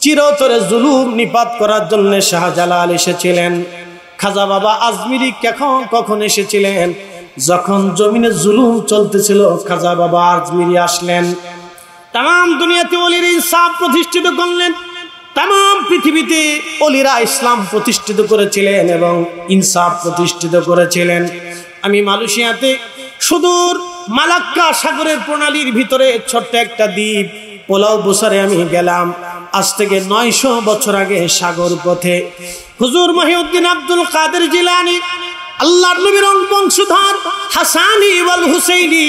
চিরতরে জুলুম নিপাত করার জন্য শাহজালাল এসেছিলেন। খাজা বাবা আজমিরি কখন এসেছিলেন? যখন জমিনে জুলুম চলতেছিল খাজা বাবা আজমিরি আসলেন, তাম দুনিয়াতে ওলির ইনসাফ প্রতিষ্ঠিত করলেন। তাম পৃথিবীতে ওলিরা ইসলাম প্রতিষ্ঠিত করেছিলেন এবং ইনসাফ প্রতিষ্ঠিত করেছিলেন। আমি মালয়েশিয়াতে সুদূর মালাক্কা সাগরের প্রণালীর ভিতরে ছোট্ট একটা দ্বীপ পোলাও বসারে আমি গেলাম। আজ থেকে 900 বছর আগে সাগর পথে হুজুর মহিউদ্দিন আব্দুল কাদের জিলানী, আল্লাহর নবীর বংশধর হাসানি ওয়াল হুসাইনি,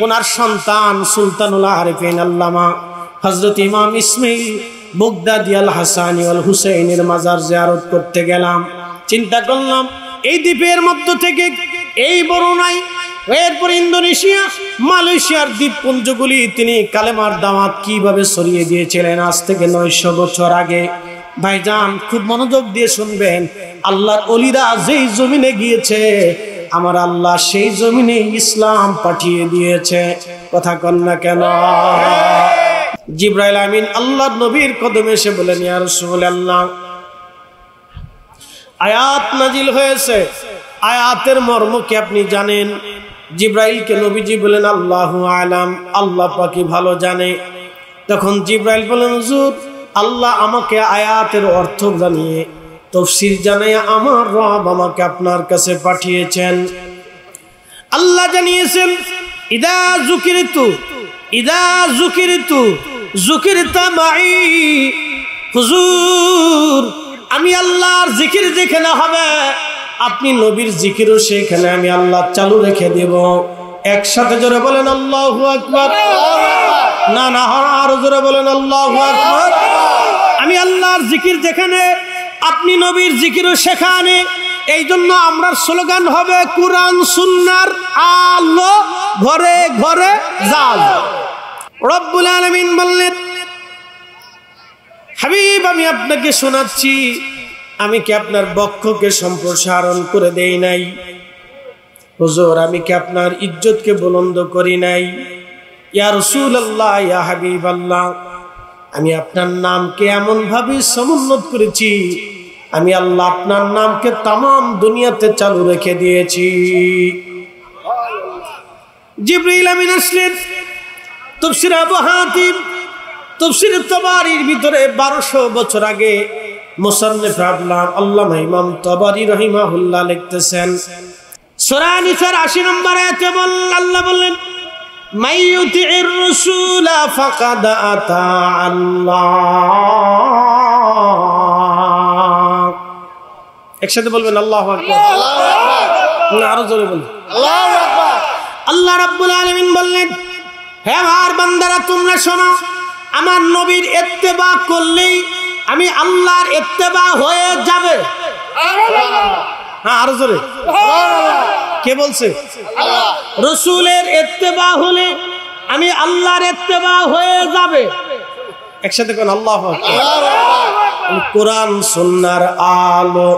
ওনার সন্তান সুলতানুল আরিফিন আল্লামা হযরত ইমাম ইসমাইল বাগদাদি আল হাসানি ওয়াল হুসাইনের মাজার জিয়ারত করতে গেলাম। চিন্তা করলাম এই দ্বীপের মধ্য থেকে এই বরুণাই, এরপর ইন্দোনেশিয়া, মালয়েশিয়ার দ্বীপপুঞ্জগুলি তিনি কালেমার দাওয়াত কিভাবে ছড়িয়ে দিয়েছিলেন আজ থেকে 900 বছর আগে। ভাইজান খুব মনোযোগ দিয়ে শুনবেন, আল্লাহর ওলিরা যেই জমিনে গিয়েছে আমার আল্লাহ সেই জমিনে ইসলাম পাঠিয়ে দিয়েছে। কথা কন না কেন? জিবরাইল আমিন আল্লাহর নবীর কদমে এসে বলেন, ইয়া রাসূলুল্লাহ, আয়াত নাজিল হয়েছে, আয়াতের মর্ম কি আপনি জানেন? জিবরাইলকে নবীজি বলেন, আল্লাহু আলাম, আল্লাহ পাকই ভালো জানে। তখন জিবরাইল বলেন, হুজুর আল্লাহ আমাকে আয়াতের অর্থ জানিয়ে তাফসীর জানিয়ে আমার রব আমাকে আপনার কাছে পাঠিয়েছেন। আল্লাহ জানিয়েছেন, ইদা যুকিরতু যুকিরতা মাই। হুজুর আমি আল্লাহর জিকির যেখানে হবে আপনি নবীর জিকিরও সেখানে আমি আল্লাহ চালু রেখে দেব। একসাথে জোরে বলেন আল্লাহু আকবার। না না, আরো জোরে বলেন আল্লাহু আকবার। আমি আল্লাহর জিকির যেখানে আপনি নবীর জিকিরও সেখানে। এই জন্য আমরা স্লোগান হবে কুরআন সুন্নাহর আলো ঘরে ঘরে জালো। রব্বুল আলামিন বললেন, হাবিব আমি আপনাকে শোনাচ্ছি, আমি কি আপনার বক্ষকে সম্প্রসারণ করে দেই নাই? হুজুর আমি কি আপনার ইজ্জতকে বুলন্দ করি নাই? ইয়া রাসূলুল্লাহ, ইয়া হাবিবাল্লাহ, আমি আপনার নামকে এমন ভাবে সমুন্নত করেছি, আমি আল্লাহ আপনার নামকে তামাম দুনিয়াতে চালু রেখে দিয়েছি। জিবরাইল আমিন আসলেন। তাফসীর আবু হাতিম, তাফসীর তাবারির ভিতরে 1200 বছর আগে মুসান্নিফ আল্লামা ইমাম তাবারি রাহিমাহুল্লাহ লিখতেছেন, সূরা নিসার 80 নম্বর আয়াতে আল্লাহ বললেন, মাইয়ুতির রাসূলা ফাকাদ আতা আল্লাহ। একসাথে বলবেন আল্লাহু আকবার। না আরো জোরে বলুন আল্লাহু আকবার। আল্লাহ রাব্বুল আলামিন বললেন, হে আমার বান্দারা তোমরা শোনো, আমার নবীর ইত্তেবা করলেই আমি আল্লাহর ইত্তেবা হয়ে যাবে। হ্যাঁ আরো জোরে। কে বলছে? আল্লাহ। রাসূলের ইত্তেবা হলে আমি আল্লাহর ইত্তেবা হয়ে যাবে। একসাথে কোন আল্লাহু আকবার। কোরআন সুন্নাহর আলো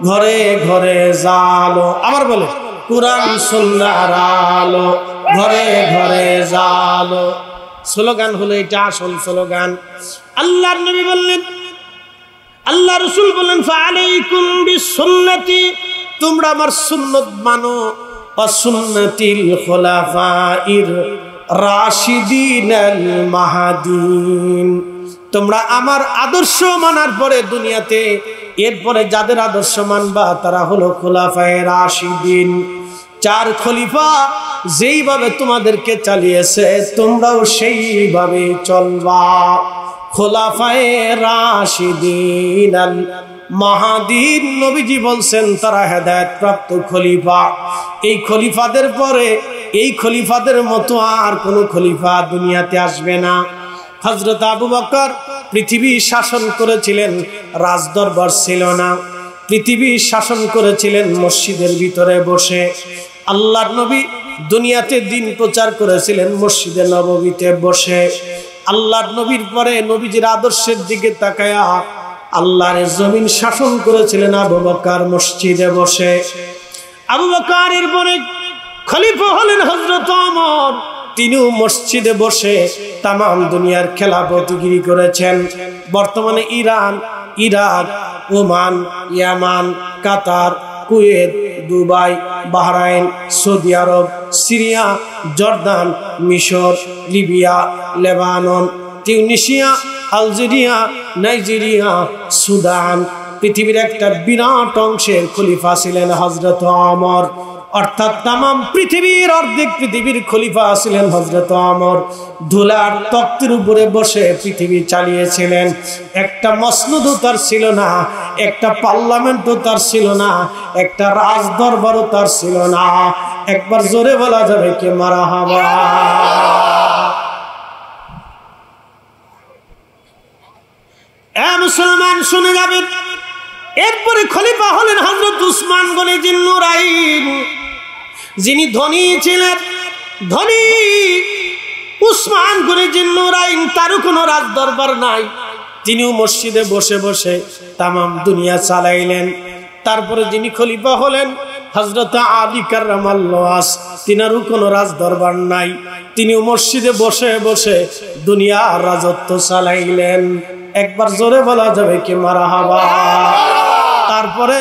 ঘরে ঘরে জালো। আবার বলে, কোরআন সুন্নাহর আলো ঘরে ঘরে জালো। স্লোগান হলো এটা, আসল স্লোগান। আল্লাহর নবী বললেন, আল্লাহ রাসূল বলেন, ফাআলাইকুম বিসুন্নতি, তোমরা আমার সুন্নাত মানো, ওয়া সুন্নাতিল খুলাফাইর রাশিদিনাল মাহদিন। তোমরা আমার আদর্শ মানার পরে দুনিয়াতে এরপরে যাদের আদর্শ মানবা তারা হলো খুলাফায়ে রাশিদিন। 4 খলিফা যেইভাবে তোমাদেরকে চালিয়েছে তোমরাও সেইভাবে চলবা। খোলাফায়ে রাশিদিন আল মাহদিন, নবীজি বলছেন তারা হেদায়েত প্রাপ্ত খলিফা। এই খলিফাদের পরে এই খলিফাদের মতো আর কোন খলিফা দুনিয়াতে আসবে না। হযরত আবু বকর পৃথিবী শাসন করেছিলেন, রাজদরবার ছিল না। পৃথিবী শাসন করেছিলেন মসজিদের ভিতরে বসে। আল্লাহর নবী দুনিয়াতে দিন প্রচার করেছিলেন মসজিদে নববীতে বসে। আল্লাহর নবীর পরে নবীজির আদর্শের দিকে তাকায়া আল্লাহর জমিন শাসন করেছিলেন আবু বকর মসজিদে বসে। আবু বকরের পরে খলিফা হলেন হযরত ওমর। তিনিও মসজিদে বসে তামাম দুনিয়ার খেলাফতগিরি করেছেন। বর্তমানে ইরান, ইরাক, ওমান, ইয়ামান, কাতার, কুয়েত, দুবাই, বাহরাইন, সৌদি আরব, সিরিয়া, জর্দান, মিশর, Libya, Lebanon, Tunisia, Algeria, Nigeria, Sudan, পৃথিবীর একটা বিরাট অংশের খলিফা ছিলেন হযরত ওমর। অর্থাৎ তামাম পৃথিবীর অর্ধেক পৃথিবীর খলিফা ছিলেন হযরত ওমর। ধুলার তখ্তের উপরে বসে পৃথিবী চালিয়েছিলেন। একটা মসনদও তার ছিল না, একটা পার্লামেন্টও তার ছিল না, একটা রাজদরবারও তার ছিল না। একবার জোরে বলা যাবে কি মারহাবা। মুসলমান শুনে যাবেন, এরপরে খলিফা হলেন হযরত উসমান গনি জিন্নুরাইন, যিনি ধনী ছিলেন। ধনী উসমান গনি জিন্নুরাইন, তারও কোনো রাজ দরবার নাই, তিনিও মসজিদে বসে বসে তামাম দুনিয়া চালাইলেন। তারপরে যিনি খলিফা হলেন হযরত আলী কাররামাল্লাহু ওয়াজহু, তিনারও কোনো রাজ দরবার নাই, তিনিও মসজিদে বসে বসে দুনিয়ার রাজত্ব চালাইলেন। একবার জোরে বলা যাবে কি মারহাবা। তারপরে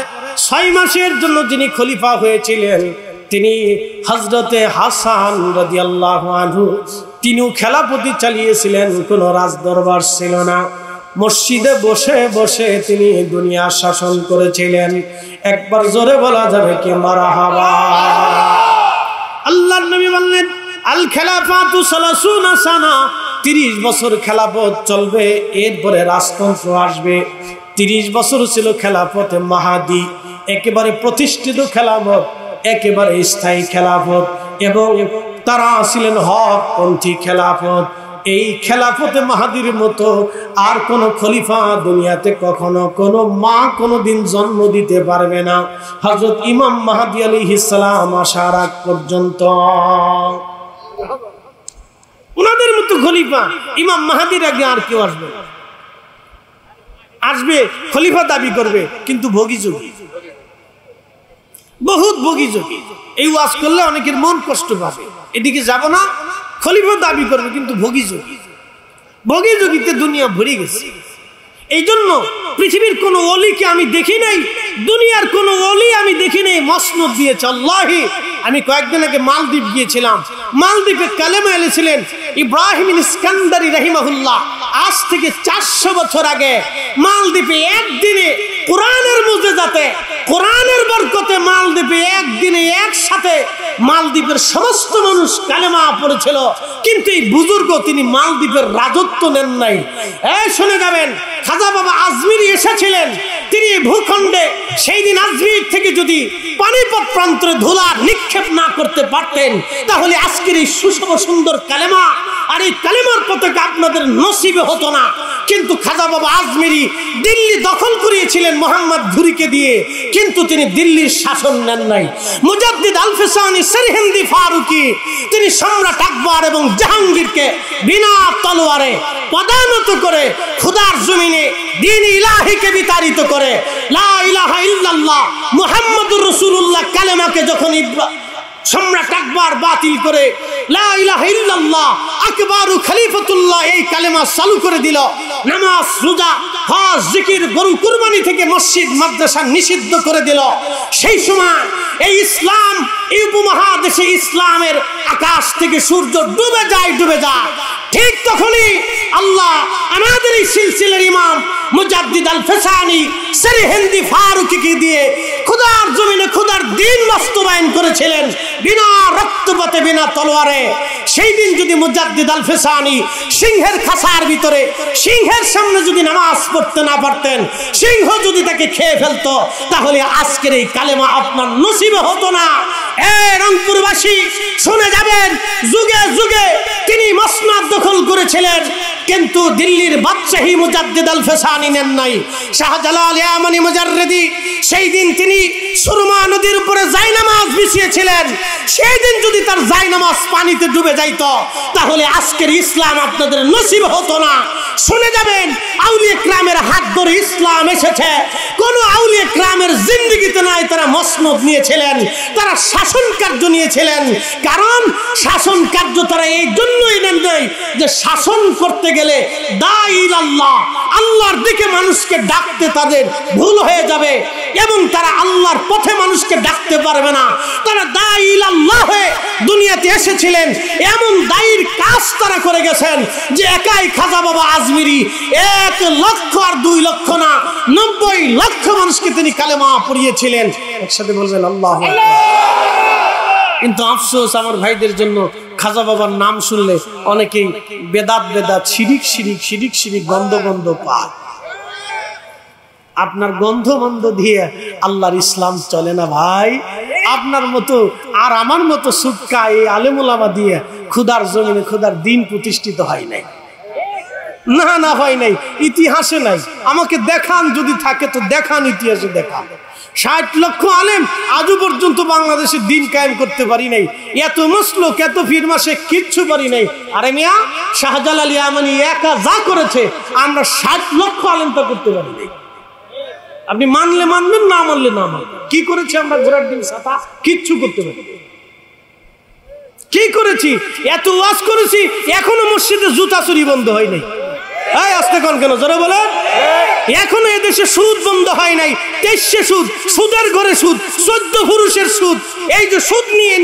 6 মাসের জন্য যিনি খলিফা হয়েছিলেন তিনি হযরতে হাসান রাদিয়াল্লাহু আনহু, তিনিও খেলাফতি চালিয়েছিলেন, কোনো রাজ দরবার ছিল না। মসজিদে বসে বসে তিনি দুনিয়া শাসন করেছিলেন। একবার জোরে বলা যাবে কি মারহাবা। আল্লাহর নবী বললেন আল খেলাফাতু 30 সানা, 30 বছর খেলাফত চলবে, এরপরে রাজতন্ত্র আসবে। 30 বছর ছিল খেলাফতে মাহাদি, একেবারে প্রতিষ্ঠিত খেলাফত, একেবারে স্থায়ী খেলাফত, এবং তারা ছিলেন হকপন্থী খেলাফত। এই খেলাফতে মাহাদির মতো আর কোন খলিফা দুনিয়াতে কখনো কোনো মা কোনোদিন জন্ম দিতে পারবে না, হযরত ইমাম মাহদী আলাইহিস সালাম আসার আগ পর্যন্ত। ওনাদের মতো খলিফা ইমাম মাহদীর আগে আর কেউ আসবে না। আসবে, খলিফা দাবি করবে, কিন্তু ভোগী যোগী, বহুত ভোগী যোগী। এই ওয়াজ করলে অনেকের মন কষ্ট পাবে, এদিকে যাব না, খলিফা দাবি করবে কিন্তু ভোগী যোগী। ভোগী যোগীতে দুনিয়া ভরে গেছে। এই জন্য পৃথিবীর কোন ওলিকে আমি দেখি নাই, দুনিয়ার কোন ওলি আমি দেখি নাই মসনদ দিয়েছে। আল্লাহি, আমি কয়েকদিন আগে মালদ্বীপ গিয়েছিলাম। মালদ্বীপে কালেমা এনেছিলেন ইব্রাহিম ইস্কান্দারি রাহিমাহুল্লাহ। আজ থেকে 400 বছর আগে মালদ্বীপে একদিনে কোরআনের মুজিজাতে, কোরআনের বরকতে মালদ্বীপে একদিনে একসাথে মালদ্বীপের সমস্ত মানুষ কালেমা পড়েছিল। কিন্তু এই বুজুর্গ তিনি মালদ্বীপের রাজত্ব নেন নাই। শুনে যাবেন, খাজা বাবা আজমিরি এসেছিলেন, তিনি ভূখণ্ডে সেই দিন আজমির থেকে যদি পানিপত প্রান্তরে ধুলা নিক্ষেপ না করতে পারতেন, তাহলে আজকের এই সুষম সুন্দর কালেমা আর এই কালেমার পতাকা আপনাদের নসিবে হতো না। কিন্তু খাজা বাবা আজমিরি দিল্লি দখল করিয়েছিলেন মোহাম্মদ ঘুরিকে দিয়ে, কিন্তু তিনি দিল্লির শাসন নেন নাই। মুজাদ্দিদ আল ফিসানি সরহিন্দি ফারুকি, তিনি সম্রাট আকবর এবং জাহাঙ্গীরকে বিনা তলোয়ারে পদানত করে খোদার জমিনে দ্বীন ইলাহিকে বিতাড়িত করে লা ইলাহা ইল্লাল্লাহ মুহাম্মাদুর রাসূলুল্লাহ কালেমাকে যখন সম্রাট আকবর বাতিল করে লা ইলাহা ইল্লাল্লাহ আকবরু খলিফাতুল্লাহ এই কালেমা চালু করে দিল, নামাজ, রোজা, হজ, জিকির, গরু কুরবানি থেকে মসজিদ মাদ্রাসা নিষিদ্ধ করে দিল, সেই সময় এই ইসলাম, এই উপমহাদেশে ইসলামের আকাশ থেকে সূর্য ডুবে যায়। ঠিক তখনই আল্লাহ আমাদের এই সিলসিলার ইমাম মুজাদ্দিদ আল ফিসানি সরহিন্দি ফারুকিকে দিয়ে খোদার জমিনে খোদার দ্বীন বাস্তবায়ন করেছিলেন বিনা রক্তপাতে, বিনা তলোয়ারে। সেই দিন যদি মুজাদ্দিদ আল ফিসানি সিংহের খাঁচার ভিতরে সিংহের সামনে যদি নামাজ পড়তে না পারতেন, সিংহ যদি তাকে খেয়ে ফেলতো, তাহলে আজকের এই কালেমা আপনার নসিবে হতো না। রংপুরবাসী শুনে যাবেন, যুগে যুগে তিনি মসনদ দখল করেছিলেন, কিন্তু দিল্লির বাদশাহী মুজাদ্দিদ আল ফিসানি নেন নাই। শাহজালাল ইয়ামানি মুজাররিদি সেই দিন তিনি সুরমা নদীর উপরে জায়নামাজ বিছিয়েছিলেন, সেই দিন যদি তার জায়নামাজ পানিতে ডুবে যাইত, তাহলে আজকের ইসলাম আপনাদের নসিব হতো না। শুনে যাবেন, আউলিয়া কিরামের হাত ধরে ইসলাম এসেছে। কোন আউলিয়া কিরাম আরামের জিন্দেগিতে নাই, তারা মসনদ নিয়েছিলেন, তারা শাসন কার্য নিয়েছিলেন। কারণ শাসন কার্য তারা এই জন্যই নেন নাই যে শাসন করতে গেলে দাঈল আল্লাহ, আল্লাহর দিকে মানুষকে ডাকতে তাদের ভুল হয়ে যাবে এবং তারা আল্লাহর পথে মানুষকে ডাকতে পারবে না। তারা দাঈল আল্লাহ হয়ে দুনিয়াতে এসেছিলেন, এমন দায়ীর কাজ তারা করে গেছেন যে একাই খাজা বাবা আজমিরি 1 লক্ষ আর 2 লক্ষ না 90 লক্ষ মানুষকে তিনি কালেমা পড়িয়েছিলেন। একসাথে বলবেন আল্লাহু আকবার। কিন্তু আফসোস আমার ভাইদের জন্য, খাজা বাবার নাম শুনলে অনেকেই বেদাত শিরিক গন্ধ পায়। আপনার গন্ধ দিয়ে আল্লাহর ইসলাম চলে না ভাই। আপনার মতো আর আমার মতো সুক্কা এই আলেম ওলামা দিয়ে খুদার জমিনে খুদার দিন প্রতিষ্ঠিত হয় নাই। না হয় নাই, ইতিহাসে নাই। আমাকে দেখান, যদি থাকে তো দেখান, ইতিহাসে দেখান। 60 লক্ষ আলেম আজও পর্যন্ত বাংলাদেশে দিন কায়েম করতে পারি নাই। এত মসলক, এত ফির মাসে কিচ্ছু পারি নাই। আরে মিয়া, শাহজালাল ইয়ামানি একা যা করেছে আমরা 60 লক্ষ আলেম তা করতে পারি নাই। আপনি মানলে মানবেন, না মানলে না মানবেন। কি করেছি আমরা? ঘোড়ার ডিম ছাতা কিচ্ছু করতে পারি। কি করেছি? এত ওয়াজ করেছি, এখনো মসজিদে জুতা চুরি বন্ধ হয় নাই। এই আস্তে কোন কেন জোরে বলে? এখনো এদেশে সুদ বন্ধ হয় নাই। 23 সুদ, সুদের ঘরে সুদ, 14 পুরুষের সুদ। এই যে সুদ নিয়ে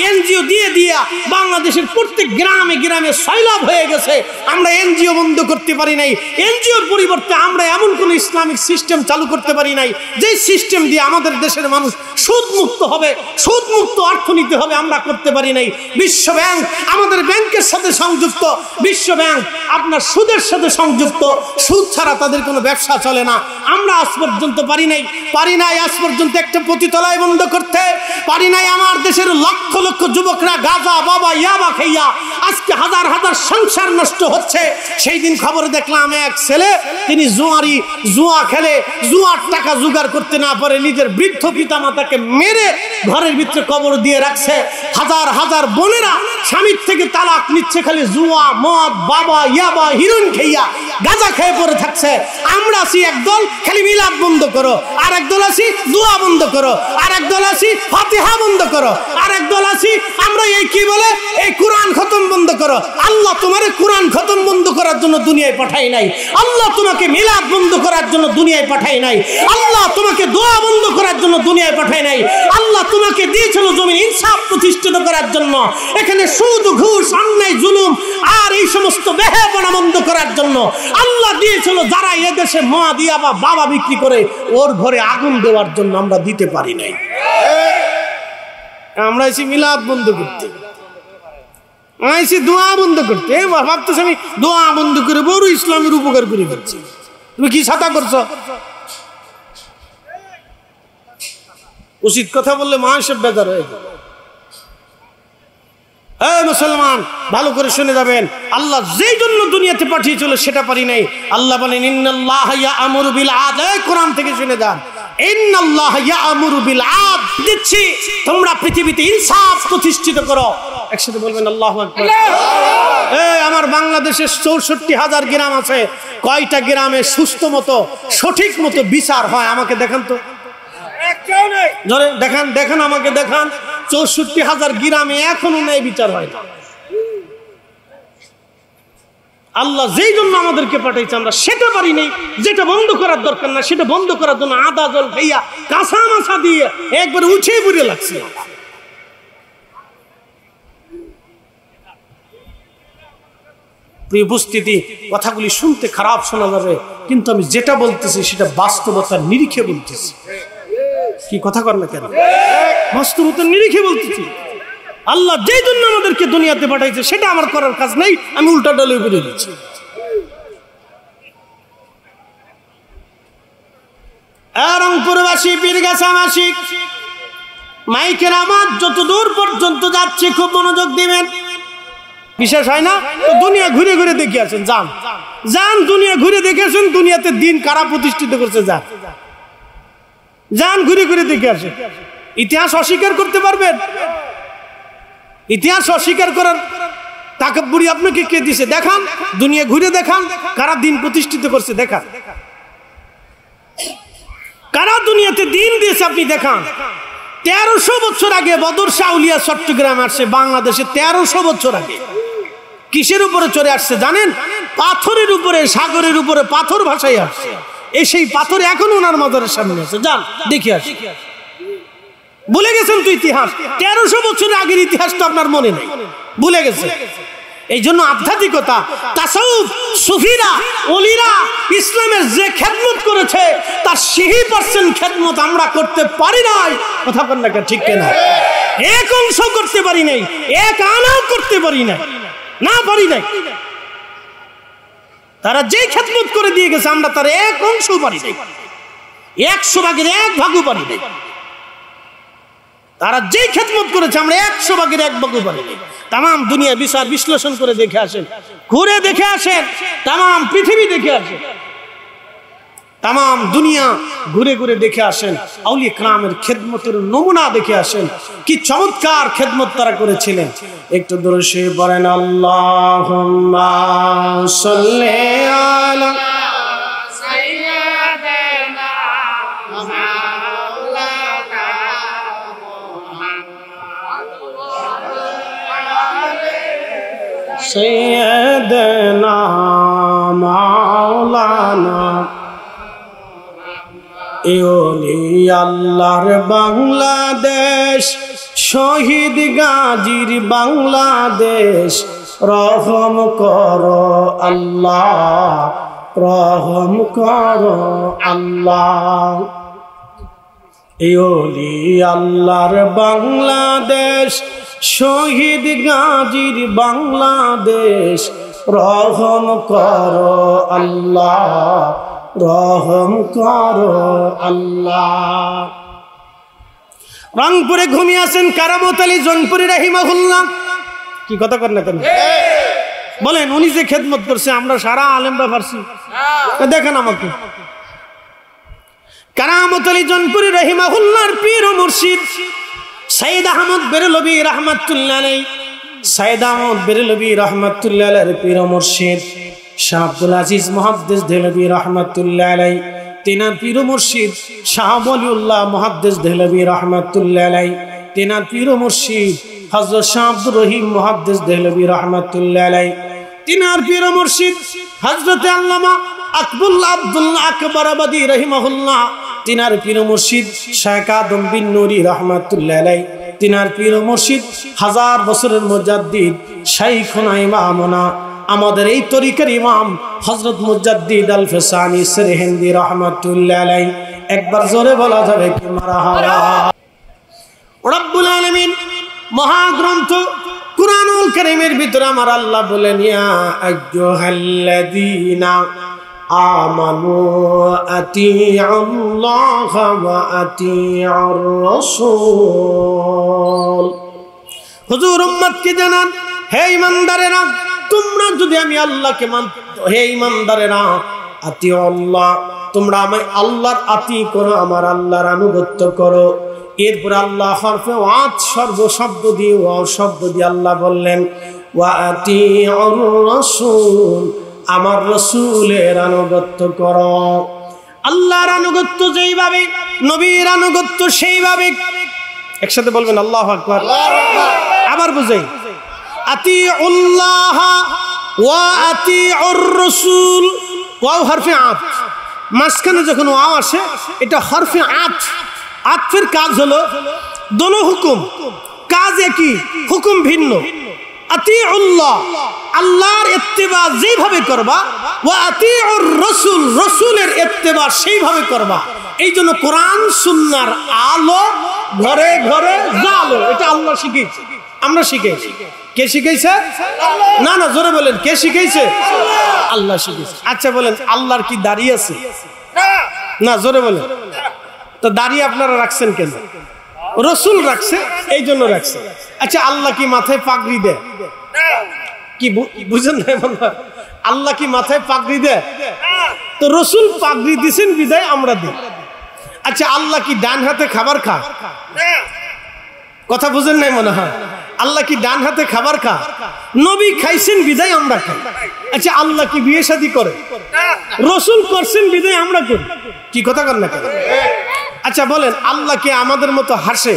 এনজিও দিয়ে বাংলাদেশের প্রত্যেক গ্রামে গ্রামে সয়লাভ হয়ে গেছে। আমরা এনজিও বন্ধ করতে পারি নাই। এনজিওর পরিবর্তে আমরা এমন কোন ইসলামিক সিস্টেম চালু করতে পারি নাই যে সিস্টেম দিয়ে আমাদের দেশের মানুষ সুদ মুক্ত হবে, সুদ মুক্ত অর্থনীতি হবে, আমরা করতে পারি নাই। বিশ্ব ব্যাংক আমাদের ব্যাংকের সাথে সংযুক্ত, বিশ্ব ব্যাংক আপনার সুদের সাথে সংযুক্ত। সুদ ছাড়া তাদের কোনো ব্যবসা চলে না। আমরা আজ পর্যন্ত পারি নাই আজ পর্যন্ত একটা পতিতালয় বন্ধ করতে পারি নাই। আমার দেশের লক্ষ লক্ষ যুবকরা গাঁজা বাবা ইয়াবা খাইয়া আজকে হাজার হাজার সংসার নষ্ট হচ্ছে। সেই দিন খবরে দেখলাম এক ছেলে, তিনি জুয়া খেলে, জুয়ার টাকা জোগাড় করতে না পারে নিজের বৃদ্ধ পিতা মাতাকে মেরে ঘরের ভিতরে কবর দিয়ে রাখছে। হাজার হাজার বোনেরা স্বামীর থেকে তালাক নিচ্ছে, খালি জুয়া, মদ, বাবা ইয়াবা হিরোইন খাইয়া গাঁজা খেয়ে পড়ে থাকছে। আমরা আছি একদল খালি মিলাদ বন্ধ করো, আর একদল আছি দোয়া বন্ধ করো, আর একদল আছি ফাতিহা বন্ধ করো, আর একদল আছি আমরা এই কি বলে এই কোরআন খতম বন্ধ করো। আল্লাহ তোমার কোরআন খতম বন্ধ করার জন্য দুনিয়ায় পাঠাই নাই। আল্লাহ তোমাকে মিলাদ বন্ধ করার জন্য দুনিয়ায় পাঠাই নাই। আল্লাহ তোমাকে দোয়া বন্ধ করার জন্য দুনিয়ায় পাঠাই নাই। আল্লাহ তোমাকে দিয়েছিল জমিন ইনসাফ প্রতিষ্ঠিত করার জন্য। এখানে সুদ, ঘুষ, অন্যায়, জুলুম আর এই সমস্ত বেহায়াপনা বন্ধ করার জন্য আল্লাহ দিয়েছিল। যারা এদেশে মা দিয়া বা বাবা বিক্রি করে ওর ঘরে আগুন দেওয়ার জন্য আমরা দিতে পারি নাই। আমরা এসে মিলাদ বন্ধ করতে, এসে দোয়া বন্ধ করতে। ভাবতেছি আমি দোয়া বন্ধ করে বড় ইসলামের উপকার করে ফেলছি। তুমি কি ছাতা করছো? উচিত কথা বললে মানুষের বেজার হয়ে যাবে। মুসলমান ভালো করে শুনে যাবেন, আল্লাহ যেই জন্য দুনিয়াতে পাঠিয়েছিল সেটা পারি নাই। আল্লাহ বলেন ইন্নাল্লাহা ইয়া'মুরু বিল আদল। কোরআন থেকে শুনে যান, ইন্নাল্লাহা ইয়া'মুরু বিল আদল। দিচ্ছি তোমরা পৃথিবীতে ইনসাফ প্রতিষ্ঠিত করো। একসাথে বলবেন আল্লাহু আকবার। আমার বাংলাদেশে 64,000 গ্রাম আছে। কয়টা গ্রামে সুস্থ মতো সঠিক মতো বিচার হয় আমাকে দেখান তো। দেখান আমাকে দেখান। 64,000 গ্রামে এখনো ন্যায় বিচার হয় না। আল্লাহ যেই জন্য আমাদেরকে পাঠাইছে আমরা সেটা পারি নাই। যেটা বন্ধ করার দরকার না সেটা বন্ধ করার জন্য আদা জল খাইয়া কাঁচা মাছা দিয়ে একবার উঠে বুড়ে লাগছে। প্রিয় উপস্থিতি, কথাগুলি শুনতে খারাপ শোনা যাবে, কিন্তু আমি যেটা বলতেছি সেটা বাস্তবতার নিরিখে বলতেছি। কি কথা কর না কেন? বাস্তবতার নিরিখে বলতেছি। আল্লাহ যেই জন্য আমাদেরকে দুনিয়াতে পাঠাইছে সেটা আমার করার কাজ নেই, আমি উল্টা ডলে করে দিচ্ছি। রংপুরবাসী, পীরগাছাবাসী, মাইকের আমার যত দূর পর্যন্ত যাচ্ছে খুব মনোযোগ দিবেন। বিশেষ হয় না তো দুনিয়া ঘুরে ঘুরে দেখে আসেন। যান দুনিয়া ঘুরে দেখে আসেন। দুনিয়াতে দিন কারা প্রতিষ্ঠিত করছে, যান ঘুরে ঘুরে দেখে আসেন। ইতিহাস অস্বীকার করতে পারবেন? ইতিহাস অস্বীকার করার তাকাব্বুরি আপনাকে কে দিছে? দেখান, দুনিয়া ঘুরে দেখান কারা দিন প্রতিষ্ঠিত করছে, দেখান। কারা দুনিয়াতে দিন দিয়েছে আপনি দেখান। 1300 বছর আগে বদর শাউলিয়া চট্টগ্রামে আসছে বাংলাদেশে, 1300 বছর আগে। কিসের উপরে চড়ে আসছে জানেন? পাথরের উপরে, সাগরের উপরে পাথর ভাসাই আসছে। এই সেই পাথর এখন ওনার মাজারের সামনে আছে, যান দেখি আসি। ভুলে গেছেন তো ইতিহাস? 1300 বছর আগের ইতিহাস তো আপনার মনে নেই, ভুলে গেছে। এই জন্য আধ্যাত্মিকতা, তাসাউফ, সুফিরা, ওলিরা ইসলামের যে খেদমত করেছে তার 80% খেদমত আমরা করতে পারি নাই। কথা বলেন না ঠিক কিনা? এক অংশ করতে পারি নাই, এক আনাও করতে পারি নাই, না পারি নাই। তারা যে খেদমত করে দিয়ে গেছে আমরা তার এক অংশ পারি নাই, 100 ভাগের 1 ভাগও পারি নাই। তারা যে খেদমত করেছে আমরা 100 ভাগের 1 ভাগও পারি নাই। তাম দুনিয়া বিচার বিশ্লেষণ করে দেখে আসেন, ঘুরে দেখে আসেন, তাম পৃথিবী দেখে আসেন, তাম দুনিয়া ঘুরে ঘুরে দেখে আসেন, আউলিয়া কেরামের খেদমতের নমুনা দেখে আসেন, কি চমৎকার খেদমত তারা করেছিলেন। একটু দরুদ পড়েন, আল্লাহুম্মা সাল্লি আলা সাইয়্যিদানা মাওলানা। ওলি আল্লাহর বাংলাদেশ, শহীদ গাজীর বাংলাদেশ, রহম করো আল্লাহ, রহম করো আল্লাহ। ওলি আল্লাহর বাংলাদেশ, শহীদ গাজীর বাংলাদেশ, রহম করো আল্লাহ, রহম করো আল্লাহ। রংপুরে ঘুমিয়ে আছেন কারামত আলী জনপুরি রাহিমাহুল্লাহ। কি কথা কর না কেন বলেন? উনি যে খেদমত করছে আমরা সারা আলেমরা পারছি? দেখেন আমাকে। কারামত আলী জনপুরি রাহিমাহুল্লাহর পীর ও মুর্শিদ সৈয়দ আহমদ বেরেলভী রাহমাতুল্লাহ আলাইহি, সৈয়দ আহমদ বেরেলভী রাহমাতুল্লাহ আলাইহির পীর ও মুর্শিদ শাহ আব্দুল আজিজ মুহাদ্দিস দেহলভী রাহমাতুল্লাহ আলাইহি, তিনার পীর ও মুর্শিদ শাহ ওলিউল্লাহ মুহাদ্দিস দেহলভী রাহমাতুল্লাহ আলাইহি, তিনার পীর ও মুর্শিদ হযরত শাহ আব্দুর রহিম মুহাদ্দিস দেহলভী রাহমাতুল্লাহ আলাইহি, তিনার পীর ও মুর্শিদ হযরত আল্লামা আকবুল আব্দুল্লাহ আকবর আবাদী রাহিমাহুল্লাহ, তিনার পীর ও মুর্শিদ শেখ আদম বিন নুরি রাহমাতুল্লাহ আলাইহি, তিনার পীর ও মুর্শিদ 1000 বছরের মুজাদ্দিদ শাইখুনা ইমামুনা, আমাদের এই তরিকার ইমাম হযরত মুজাদ্দিদ আল ফিসানি সিরহিন্দি রাহমাতুল্লাহ আলাইহি। একবার জোরে বলা যাবে কি মারহাবা। রব্বুল আলামিন মহাগ্রন্থ কুরআনুল কারীমের ভিতরে আমার আল্লাহ বলেন, ইয়া আইয়ুহাল্লাযীনা আমানু আতিউল্লাহ ওয়া আতিউর রাসূল। হুজুর উম্মতকে জানান, হে ঈমানদারেরা, তোমরা যদি আমি আল্লাহকে মানতে, হে ঈমানদারেরা, আতিউল্লাহ, তোমরা আমি আল্লাহর আতি করো, আমার আল্লাহর আনুগত্য করো। এরপর আল্লাহ হরফে ওয়াত সর্ব শব্দ দিয়ে, ওয়াও শব্দ দিয়ে আল্লাহ বললেন, ওয়া আতিউর রাসূল, আমার রাসূলের আনুগত্য করো। আল্লাহর আনুগত্য যেইভাবে, নবীর আনুগত্য সেইভাবে। একসাথে বলবেন আল্লাহু আকবার। আবার বুঝাই, আতিউল্লাহ ওয়া আতিউর রাসূল। ওয়াও হরফে আত, মাঝখানে যখন ওয়াও আসে এটা হরফে আত। আতফের কাজ হলো দোনো হুকুম, কাজ একই, হুকুম ভিন্ন। আতিউল্লাহ, আল্লাহর ইত্তেবা যেভাবে করবা, ওয়া আতিউর রাসূল, রাসূলের ইত্তেবা সেইভাবে করবা। এই জন্য কোরআন সুন্নাহর আলো ঘরে ঘরে জালো, এটা আল্লাহ শিখিয়েছে, আমরা শিখেছি। কে শিখাইছে? না না, জোরে বলেন, কে শিখাইছে? আল্লাহ শিখাইছে। আচ্ছা বলেন, আল্লাহর কি দাড়ি আছে? না, জোরে বলেন। তো দাড়ি আপনারা রাখছেন কেন? রাসূল রাখছে, এই জন্য রাখছে। আচ্ছা, আল্লাহ কি মাথায় পাগড়ি দেয়? কি বুঝেন না? আল্লাহ কি মাথায় পাগড়ি দেয়? তো রাসূল পাগড়ি দিছেন বিদায় আমরা দিই। আচ্ছা, আল্লাহ কি ডান হাতে খাবার খায়? কথা বুঝেন নাই মনে হয়। আল্লাহ কি ডান হাতে খাবার খায়? নবী খাইছেন বিদায় আমরা খাই। আচ্ছা, আল্লাহ কি বিয়ে শাদী করে? রাসূল করছেন বিদায় আমরা করি। কি কথা কর না কেন? আচ্ছা বলেন, আল্লাহ কি আমাদের মতো হাসে?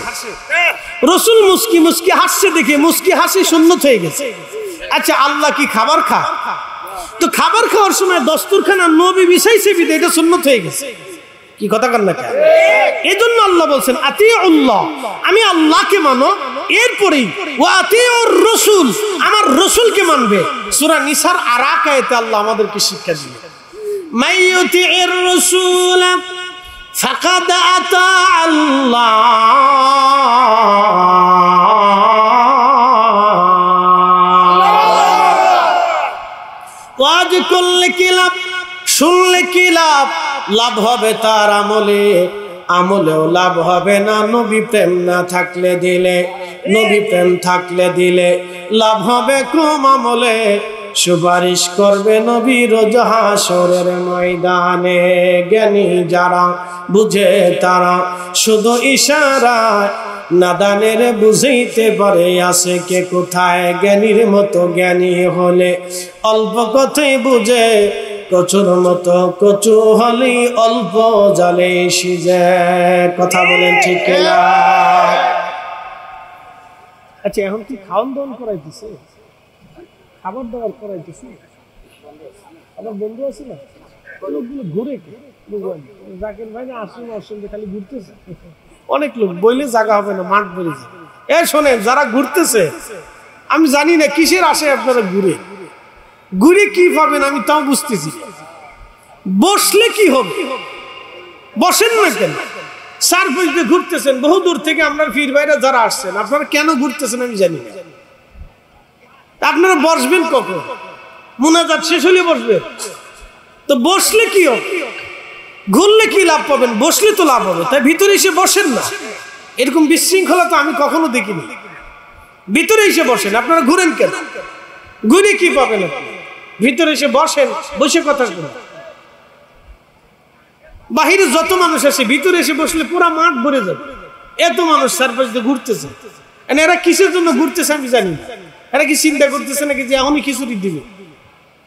রসুল মুস্কি মুস্কি হাসছে দেখে মুস্কি হাসি সুন্নত হয়ে গেছে। আচ্ছা আল্লাহ কি খাবার খায়? তো খাবার খাওয়ার সময় দস্তরখানা নবী বিছাইছে বিদে এটা সুন্নত হয়ে গেছে। কি কথা কন না কেন? এই জন্য আল্লাহ বলছেন আতিউল্লাহ, আমি আল্লাহকে মানো, এরপরেই ওয়া আতিউর রাসূল, আমার রাসূলকে মানবে। সূরা নিসার আরাক আয়াতে আল্লাহ আমাদেরকে শিক্ষা দিলেন, মাইয়ুতির রাসূল ফাকাদ আতা আল্লাহ। ওয়াজ করলে কি লাভ, শুনলে কি লাভ? লাভ হবে তার আমলে, আমলেও লাভ হবে না নবী প্রেম না থাকলে দিলে। নবী প্রেম থাকলে দিলে লাভ হবে কম আমলে, সুপারিশ করবে নবী রোজ হাসরের ময়দানে। জ্ঞানী যারা বুঝে তারা শুধু ইশারায়, নাদানের বুঝাইতে পারে আছে কে কোথায়। জ্ঞানীর মতো জ্ঞানী হলে অল্প কথাই বুঝে, কচুর মতো কচু হলে অল্প জালে সিজে। কথা বলেন ঠিক না? আচ্ছা এখন কি খাওয়ান দাওয়ান করাইতেছে, খাবার দাবার করাইতেছে? আমার বন্ধু আছে না, লোকগুলো ঘুরে জাকির ভাই না আসুন আসুন খালি ঘুরতেছে। অনেক লোক বইলে জায়গা হবে না, মাঠ বেড়ে যায়। এ শোনেন, যারা ঘুরতেছে আমি জানি না কিসের আসে আপনারা ঘুরে ঘুরে কি পাবেন আমি তাও বুঝতেছি। বসলে কি হবে? বসেন না কেন? সার পর্যন্ত ঘুরতেছেন বহু দূর থেকে, আপনার পীর ভাইরা যারা আসছেন, আপনারা কেন ঘুরতেছেন আমি জানি না। আপনারা বসবেন কখন? মুনাজাত শেষ হলে বসবেন। তো বসলে কি হবে? ঘুরলে কি লাভ পাবেন? বসলে তো লাভ হবে। তাই ভিতরে এসে বসেন না। এরকম বিশৃঙ্খলা তো আমি কখনো দেখিনি। ভিতরে এসে বসেন, আপনারা ঘুরেন কেন? ঘুরে কি পাবেন? ভিতরে এসে বসেন, বসে কথা বলেন। বাহিরে যত মানুষ আসে ভিতরে এসে বসলে পুরো মাঠ ভরে যাবে। এত মানুষ চারপাশে ঘুরতেছে, এরা কিসের জন্য ঘুরতেছে আমি জানি না। এরা কি চিন্তা করতেছে নাকি যে এখনই খিচুড়ি দিবে?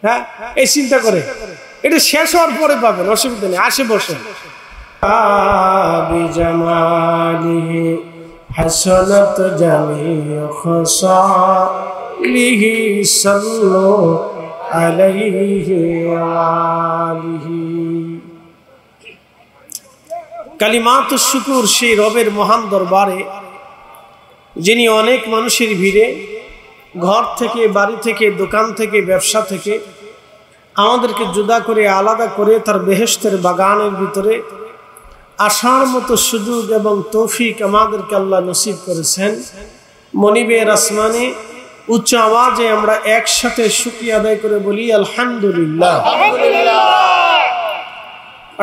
হ্যাঁ, এই চিন্তা করে। এটা শেষ হওয়ার পরে পাবেন, অসুবিধা নেই। আসে বসেন। হাসনাত জামিউ খাসালিহি সাল্লু আলাইহি ওয়া আলিহি। কালিমাতুশ শুকুর সেই রবের মহান দরবারে, যিনি অনেক মানুষের ভিড়ে ঘর থেকে, বাড়ি থেকে, দোকান থেকে, ব্যবসা থেকে আমাদেরকে জুদা করে, আলাদা করে তার বেহেশতের বাগানের ভিতরে আসার মতো সুযোগ এবং তৌফিক আমাদেরকে আল্লাহ নসিব করেছেন। মনিবের আসমানে উচ্চ আওয়াজে আমরা একসাথে শুকরিয়া আদায় করে বলি আলহামদুলিল্লাহ।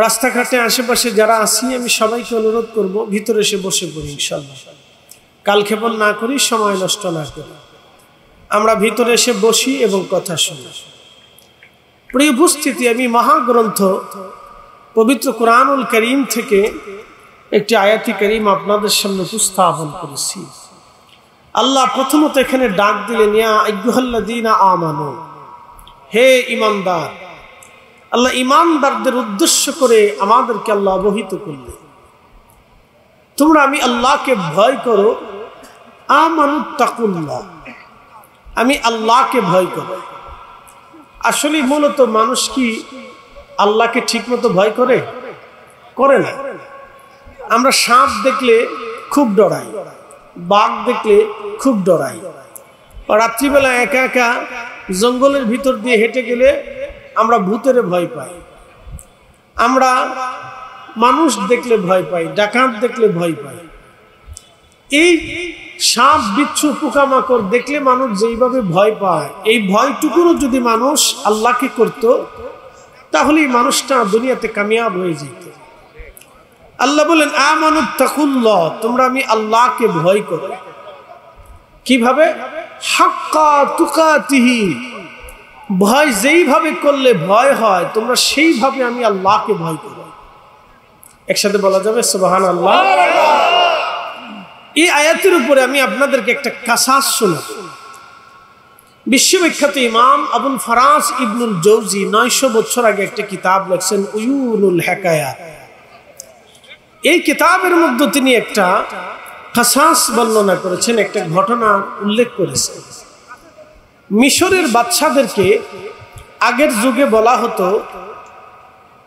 রাস্তাঘাটে আশেপাশে যারা আছি আমি সবাইকে অনুরোধ করব, ভিতরে এসে বসে পড়ি ইনশাআল্লাহ। কালক্ষেপণ না করি, সময় নষ্ট না করি, আমরা ভিতরে এসে বসি এবং কথা শুনি। প্রিয় উপস্থিতি, আমি মহাগ্রন্থ পবিত্র কোরআনুল কারীম থেকে একটি আয়াতি কারীম আপনাদের সামনে উপস্থাপন করেছি। আল্লাহ প্রথমত এখানে ডাক দিলেন, ইয়া আইয়ুহাল্লাযীনা আমানু, হে ঈমানদার। আল্লাহ ঈমানদারদের উদ্দেশ্য করে আমাদেরকে আল্লাহ অবহিত করলেন, তোমরা আমি আল্লাহকে ভয় করো। আমানুত্তাকুল্লাহ, আমি আল্লাহকে ভয় করো। আসলে মূলত মানুষ কি আল্লাহকে ঠিকমতো ভয় করে? করে না। আমরা সাপ দেখলে খুব ডরাই, বাঘ দেখলে খুব ডরাই। রাত্রিবেলা একা একা জঙ্গলের ভিতর দিয়ে হেঁটে গেলে আমরা ভূতের ভয় পাই। আমরা মানুষ দেখলে ভয় পাই, ডাকাত দেখলে ভয় পাই। এই সাপ, বিচ্ছু, পোকামাকড় দেখলে মানুষ যেইভাবে ভয় পায়, এই ভয়টুকুরও যদি মানুষ আল্লাহকে করত, তাহলে এই মানুষটা দুনিয়াতে কামিয়াব হয়ে যেত। আল্লাহ বলেন আমানুত্তাকুল্লাহ, তোমরা আমি আল্লাহকে ভয় করো। কিভাবে? হাক্কা তুকাতিহি, ভয় যেইভাবে করলে ভয় হয় তোমরা সেইভাবে আমি আল্লাহকে ভয় করো। একসাথে বলা যাবে সুবহানাল্লাহ। এই আয়াতের উপরে আমি আপনাদেরকে একটা কাসাস শোনাব। বিশ্ববিখ্যাত ইমাম আবুল ফারাজ ইবনুল জৌজি 900 বছর আগে একটা কিতাব লিখছেন উয়ুনুল হিকায়াত। এই কিতাবের মধ্যে তিনি একটা কাসাস বর্ণনা করেছেন, একটা ঘটনা উল্লেখ করেছেন। মিশরের বাদশাদেরকে আগের যুগে বলা হতো,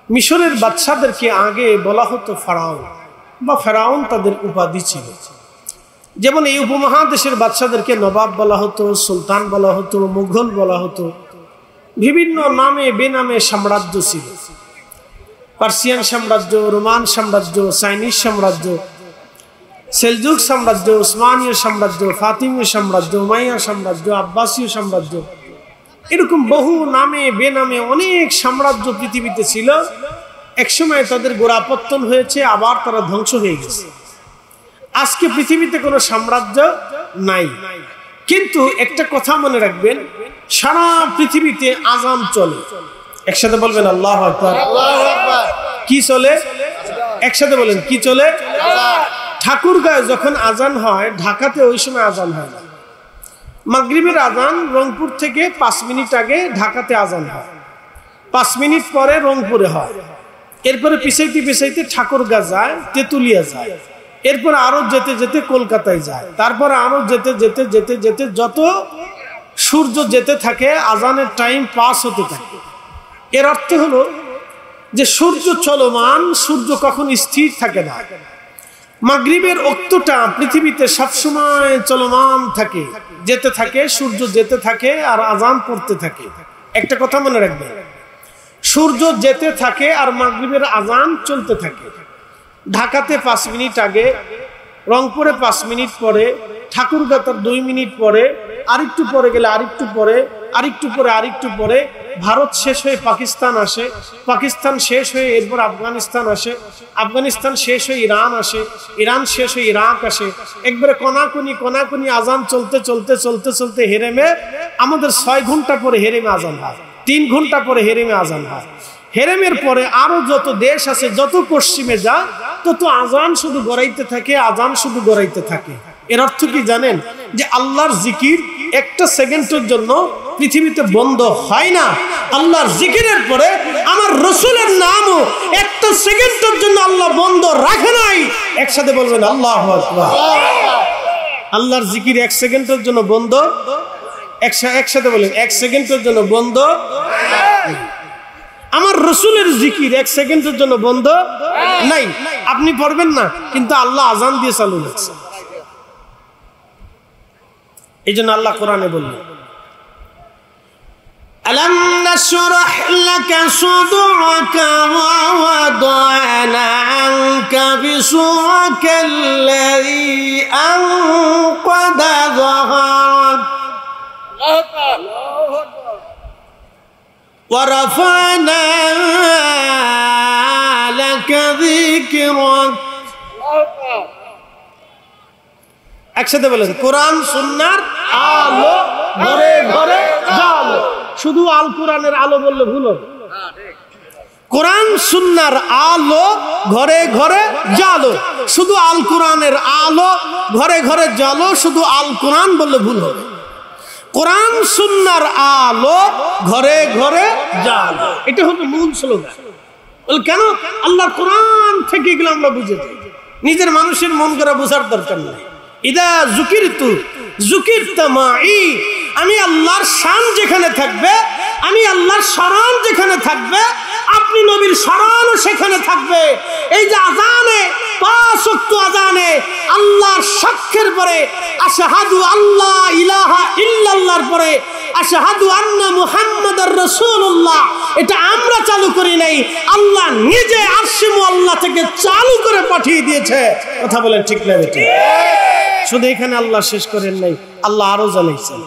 মিশরের বাদশাদেরকে আগে বলা হতো ফারাউন বা ফেরাউন তাদের উপাধি ছিল। যেমন এই উপমহাদেশের বাদশাদেরকে নবাব বলা হতো, সুলতান বলা হতো, মুঘল বলা হতো, বিভিন্ন নামে বেনামে সাম্রাজ্য ছিল। পার্সিয়ান সাম্রাজ্য, রোমান সাম্রাজ্য, চাইনিজ সাম্রাজ্য, সেলজুক সাম্রাজ্য, উসমানীয় সাম্রাজ্য, ফাতিমীয় সাম্রাজ্য, উমাইয়া সাম্রাজ্য, আব্বাসীয় সাম্রাজ্য, এরকম বহু নামে বেনামে অনেক সাম্রাজ্য পৃথিবীতে ছিল। একসময় তাদের গোড়াপত্তন হয়েছে, আবার তারা ধ্বংস হয়ে গেছে। আজকে পৃথিবীতে কোনো সাম্রাজ্য নাই। কিন্তু একটা কথা মনে রাখবেন, সারা পৃথিবীতে আযান চলে। একসাথে বলবেন আল্লাহু আকবার। কি চলে? একসাথে বলেন কি চলে? ঠাকুরগাঁয়ে যখন আজান হয়, ঢাকাতে ওই সময় আজান হয় না। মাগরিবের আজান রংপুর থেকে 5 মিনিট আগে ঢাকাতে আজান হয়, 5 মিনিট পরে রংপুরে হয়, এরপরে পিছাইতে পিছাইতে ঠাকুরগাঁ যায়, তেতুলিয়া যায়, এরপর আরো যেতে যেতে কলকাতায় যায়, তারপর আরো যেতে যেতে যেতে যেতে যত সূর্য যেতে থাকে আজানের টাইম পাস হতে থাকে। এর অর্থ হলো যে সূর্য চলমান, সূর্য কখন স্থির থাকে না। মাগরিবের ওক্তটা পৃথিবীতে সবসময় চলমান থাকে, যেতে থাকে, সূর্য যেতে থাকে আর আজান পড়তে থাকে। একটা কথা মনে রাখবেন, সূর্য যেতে থাকে আর মাগরিবের আজান চলতে থাকে। ঢাকাতে 5 মিনিট আগে, রংপুরে 5 মিনিট পরে, ঠাকুরগাঁ তার 2 মিনিট পরে, আরেকটু পরে গেলে আরেকটু পরে, আরেকটু পরে আরেকটু পরে, ভারত শেষ হয়ে পাকিস্তান আসে, পাকিস্তান শেষ হয়ে এরপর আফগানিস্তান আসে, আফগানিস্তান শেষ হয়ে ইরান আসে, ইরান শেষ হয়ে ইরাক আসে। একবারে কনাকুনি আজান চলতে চলতে চলতে চলতে হেরেমে আমাদের 6 ঘন্টা পরে হেরেমে আজান হয়, 3 ঘন্টা পরে হেরেমে আজান হয়। হেরেমের পরে আরো যত দেশ আছে, যত পশ্চিমে যা, তত আজান শুধু গড়াইতে থাকে, আজান শুধু গড়াইতে থাকে। এর অর্থ কি জানেন? যে আল্লাহর জিকির একটা সেকেন্ডের জন্য পৃথিবীতে বন্ধ হয় না। আল্লাহর জিকিরের পরে আমার রাসূলের নামও একটা সেকেন্ডের জন্য আল্লাহ বন্ধ রাখে নাই। একসাথে বলবেন আল্লাহু আকবার। আল্লাহর জিকির 1 সেকেন্ডের জন্য বন্ধ, একসাথে বলেন 1 সেকেন্ডের জন্য বন্ধ। আমার রাসূলের জিকির 1 সেকেন্ডের জন্য বন্ধ নাই। আপনি পড়বেন না, কিন্তু আল্লাহ আজান দিয়ে চালু রাখছে। এই জন্য আল্লাহ কোরআনে বললেন, আলাম নাশরাহ লাকা সাদরাকা ওয়া ওয়াদানা আনকা বিসুরাকাল্লাযী আনকাদা যাহরাক ওয়া রাফা'না লাকা যিকরাক। একসাথে বলেন, কোরআন সুন্নাহর আলো ঘরে ঘরে জ্বালো। শুধু আল কোরআনের আলো বললে ভুল হবে। কোরআন সুন্নাহর আলো ঘরে ঘরে জ্বালো, শুধু আল কোরআনের আলো ঘরে ঘরে জ্বালো, শুধু আল কোরআন বললে ভুল হবে। কোরআন সুন্নাহর আলো ঘরে ঘরে জ্বালো, এটা হলো মূল স্লোগান। কেন? আল্লাহর কোরআন থেকে এগুলো আমরা বুঝে যাই, নিজের মানুষের মন করে বোঝার দরকার নেই। ইদা যুকিরতু যুকিরতা মাই, আমি আল্লাহর শান যেখানে থাকবে, আমি আল্লাহর শরণ যেখানে থাকবে, আপনি নবীর শরণও সেখানে থাকবে। এই যে আযানে 5 ওয়াক্ত আযানে আল্লাহর সাক্ষ্যের পরে আশহাদু আল্লাহ ইলাহা ইল্লাল্লাহর পরে আশহাদু আন্না মুহাম্মাদার রাসূলুল্লাহ, এটা আমরা চালু করি নাই, আল্লাহ নিজে আরশে মুআল্লা থেকে চালু করে পাঠিয়ে দিয়েছে। কথা বলেন ঠিক না বেঠিক? শুধু এখানে আল্লাহ শেষ করেন নাই, আল্লাহ আরো জানাইছেন।